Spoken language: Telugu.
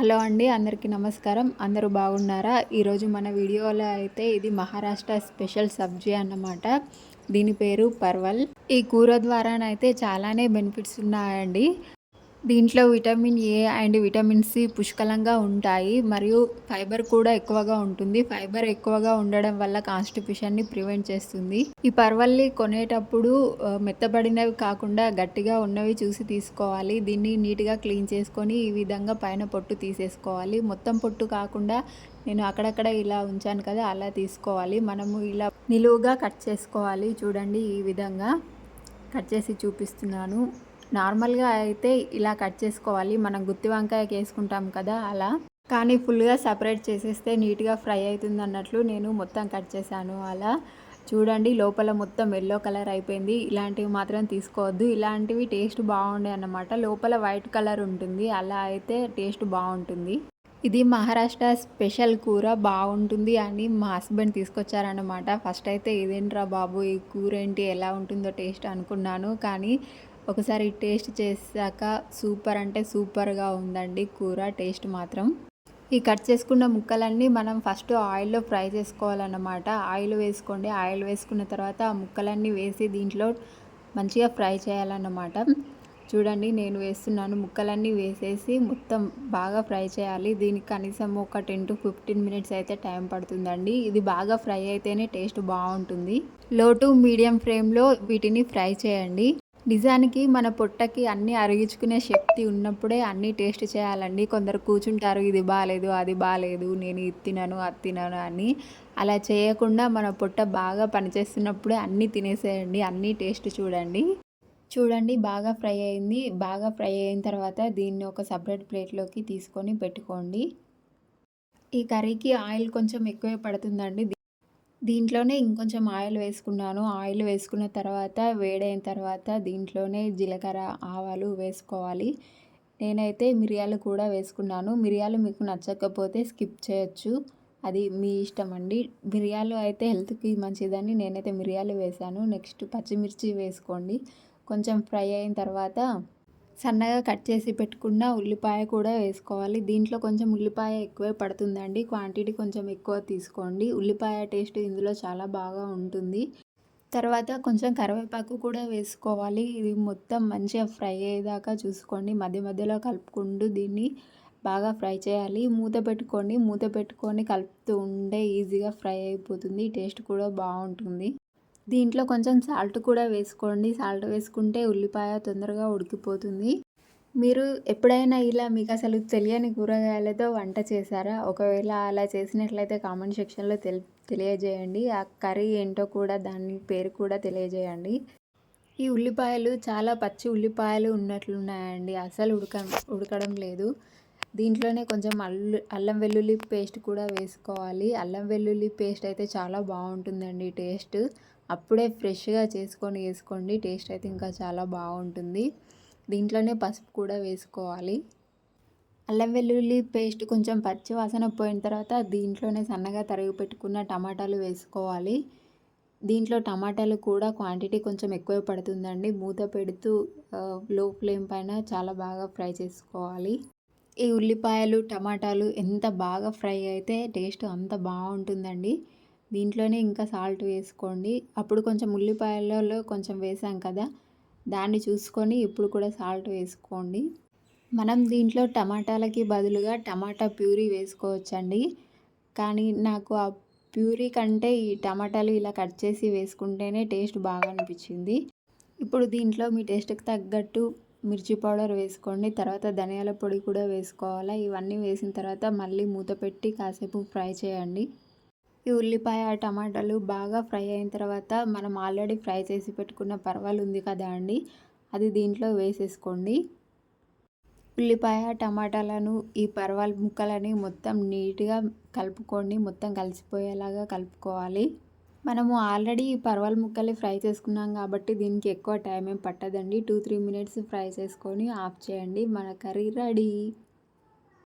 హలో అండి, అందరికీ నమస్కారం. అందరూ బాగున్నారా? ఈరోజు మన వీడియోలో అయితే ఇది మహారాష్ట్ర స్పెషల్ సబ్జీ అన్నమాట. దీని పేరు పర్వల్. ఈ కూర ద్వారానైతే చాలానే బెనిఫిట్స్ ఉన్నాయండి. దీంట్లో vitamin A and vitamin C పుష్కలంగా ఉంటాయి. మరియు ఫైబర్ కూడా ఎక్కువగా ఉంటుంది. ఫైబర్ ఎక్కువగా ఉండడం వల్ల కాన్‌స్టిపేషన్‌ని ప్రివెంట్ చేస్తుంది. ఈ పర్వల్ని కొనేటప్పుడు మెత్తబడినవి కాకుండా గట్టిగా ఉన్నవి చూసి తీసుకోవాలి. దీన్ని నీట్‌గా క్లీన్ చేసుకొని ఈ విధంగా పైన పొట్టు తీసేసుకోవాలి. మొత్తం పొట్టు కాకుండా నేను అక్కడక్కడ ఇలా ఉంచాను కదా, అలా తీసుకోవాలి. మనము ఇలా నిలువుగా కట్ చేసుకోవాలి. చూడండి, ఈ విధంగా కట్ చేసి చూపిస్తున్నాను. నార్మల్గా అయితే ఇలా కట్ చేసుకోవాలి, మనం గుత్తి వంకాయకి వేసుకుంటాం కదా అలా. కానీ ఫుల్గా సపరేట్ చేసేస్తే నీట్గా ఫ్రై అవుతుంది అన్నట్లు నేను మొత్తం కట్ చేశాను అలా. చూడండి, లోపల మొత్తం ఎల్లో కలర్ అయిపోయింది. ఇలాంటివి మాత్రం తీసుకోవద్దు. ఇలాంటివి టేస్ట్ బాగుండే అన్నమాట. లోపల వైట్ కలర్ ఉంటుంది, అలా అయితే టేస్ట్ బాగుంటుంది. ఇది మహారాష్ట్ర స్పెషల్ కూర, బాగుంటుంది అని మా హస్బెండ్ తీసుకొచ్చారన్నమాట. ఫస్ట్ అయితే ఇదేంట్రా బాబు, ఈ కూర ఏంటి, ఎలా ఉంటుందో టేస్ట్ అనుకున్నాను. కానీ ఒకసారి టేస్ట్ చేశాక సూపర్ అంటే సూపర్గా ఉందండి కూర టేస్ట్ మాత్రం. ఈ కట్ చేసుకున్న ముక్కలన్నీ మనం ఫస్ట్ ఆయిల్లో ఫ్రై చేసుకోవాలన్నమాట. ఆయిల్ వేసుకోండి. ఆయిల్ వేసుకున్న తర్వాత ఆ ముక్కలన్నీ వేసి దీంట్లో మంచిగా ఫ్రై చేయాలన్నమాట. చూడండి, నేను వేస్తున్నాను. ముక్కలన్నీ వేసేసి మొత్తం బాగా ఫ్రై చేయాలి. దీనికి కనీసం ఒక 10 to 15 మినిట్స్ అయితే టైం పడుతుందండి. ఇది బాగా ఫ్రై అయితేనే టేస్ట్ బాగుంటుంది. లో టు మీడియం ఫ్లేమ్లో వీటిని ఫ్రై చేయండి. నిజానికి మన పొట్టకి అన్నీ అరిగించుకునే శక్తి ఉన్నప్పుడే అన్నీ టేస్ట్ చేయాలండి. కొందరు కూర్చుంటారు, ఇది బాగాలేదు, అది బాగాలేదు, నేను ఇది తినను, అది తినను అని. అలా చేయకుండా మన పొట్ట బాగా పనిచేస్తున్నప్పుడే అన్నీ తినేసేయండి. అన్నీ టేస్ట్ చూడండి. చూడండి, బాగా ఫ్రై అయింది. బాగా ఫ్రై అయిన తర్వాత దీన్ని ఒక సపరేట్ ప్లేట్లోకి తీసుకొని పెట్టుకోండి. ఈ కర్రీకి ఆయిల్ కొంచెం ఎక్కువే పడుతుందండి. దీంట్లోనే ఇంకొంచెం ఆయిల్ వేసుకున్నాను. ఆయిల్ వేసుకున్న తర్వాత వేడైన తర్వాత దీంట్లోనే జీలకర్ర, ఆవాలు వేసుకోవాలి. నేనైతే మిరియాలు కూడా వేసుకున్నాను. మిరియాలు మీకు నచ్చకపోతే స్కిప్ చేయొచ్చు, అది మీ ఇష్టం అండి. మిరియాలు అయితే హెల్త్కి మంచిదని నేనైతే మిరియాలు వేసాను. నెక్స్ట్ పచ్చిమిర్చి వేసుకోండి. కొంచెం ఫ్రై అయిన తర్వాత సన్నగా కట్ చేసి పెట్టుకున్న ఉల్లిపాయ కూడా వేసుకోవాలి. దీంట్లో కొంచెం ఉల్లిపాయ ఎక్కువే పడుతుందండి. క్వాంటిటీ కొంచెం ఎక్కువ తీసుకోండి. ఉల్లిపాయ టేస్ట్ ఇందులో చాలా బాగా ఉంటుంది. తర్వాత కొంచెం కరివేపాకు కూడా వేసుకోవాలి. ఇది మొత్తం మంచిగా ఫ్రై అయ్యేదాకా చూసుకోండి. మధ్య మధ్యలో కలుపుకుంటూ దీన్ని బాగా ఫ్రై చేయాలి. మూత పెట్టుకోండి. మూత పెట్టుకొని కలుపుతూ ఉంటే ఈజీగా ఫ్రై అయిపోతుంది. టేస్ట్ కూడా బాగుంటుంది. దీంట్లో కొంచెం సాల్ట్ కూడా వేసుకోండి. సాల్ట్ వేసుకుంటే ఉల్లిపాయ తొందరగా ఉడికిపోతుంది. మీరు ఎప్పుడైనా ఇలా మీకు అసలు తెలియని కూరగాయలతో వంట చేశారా? ఒకవేళ అలా చేసినట్లయితే కామెంట్ సెక్షన్లో తెలియజేయండి. ఆ కర్రీ ఏంటో కూడా, దాని పేరు కూడా తెలియజేయండి. ఈ ఉల్లిపాయలు చాలా పచ్చి ఉల్లిపాయలు ఉన్నట్లున్నాయండి. అసలు ఉడకడం లేదు. దీంట్లోనే కొంచెం అల్లం వెల్లుల్లి పేస్ట్ కూడా వేసుకోవాలి. అల్లం వెల్లుల్లి పేస్ట్ అయితే చాలా బాగుంటుందండి టేస్ట్. అప్పుడే ఫ్రెష్గా చేసుకొని వేసుకోండి, టేస్ట్ అయితే ఇంకా చాలా బాగుంటుంది. దీంట్లోనే పసుపు కూడా వేసుకోవాలి. అల్లం వెల్లుల్లి పేస్ట్ కొంచెం పచ్చి వాసన పోయిన తర్వాత దీంట్లోనే సన్నగా తరిగి పెట్టుకున్న టమాటాలు వేసుకోవాలి. దీంట్లో టమాటాలు కూడా క్వాంటిటీ కొంచెం ఎక్కువ పడుతుందండి. మూత పెడుతూ లో ఫ్లేమ్ పైన చాలా బాగా ఫ్రై చేసుకోవాలి. ఈ ఉల్లిపాయలు, టమాటాలు ఎంత బాగా ఫ్రై అయితే టేస్ట్ అంత బాగుంటుందండి. దీంట్లోనే ఇంకా సాల్ట్ వేసుకోండి. అప్పుడు కొంచెం ఉల్లిపాయలలో కొంచెం వేసాం కదా, దాన్ని చూసుకొని ఇప్పుడు కూడా సాల్ట్ వేసుకోండి. మనం దీంట్లో టమాటాలకి బదులుగా టమాటా ప్యూరీ వేసుకోవచ్చండి. కానీ నాకు ఆ ప్యూరీ కంటే ఈ టమాటాలు ఇలా కట్ చేసి వేసుకుంటేనే టేస్ట్ బాగా అనిపించింది. ఇప్పుడు దీంట్లో మీ టేస్ట్కి తగ్గట్టు మిర్చి పౌడర్ వేసుకోండి. తర్వాత ధనియాల పొడి కూడా వేసుకోవాలి. ఇవన్నీ వేసిన తర్వాత మళ్ళీ మూత పెట్టి కాసేపు ఫ్రై చేయండి. ఈ ఉల్లిపాయ, టమాటాలు బాగా ఫ్రై అయిన తర్వాత మనం ఆల్రెడీ ఫ్రై చేసి పెట్టుకున్న పర్వాలు ఉంది కదా అండి, అది దీంట్లో వేసేసుకోండి. ఉల్లిపాయ, టమాటాలను, ఈ పర్వాల ముక్కలని మొత్తం నీట్గా కలుపుకోండి. మొత్తం కలిసిపోయేలాగా కలుపుకోవాలి. మనము ఆల్రెడీ ఈ పర్వాల ముక్కలు ఫ్రై చేసుకున్నాం కాబట్టి దీనికి ఎక్కువ టైం ఏం పట్టదండి. 2-3 మినిట్స్ ఫ్రై చేసుకొని ఆఫ్ చేయండి. మన కర్రీ రెడీ.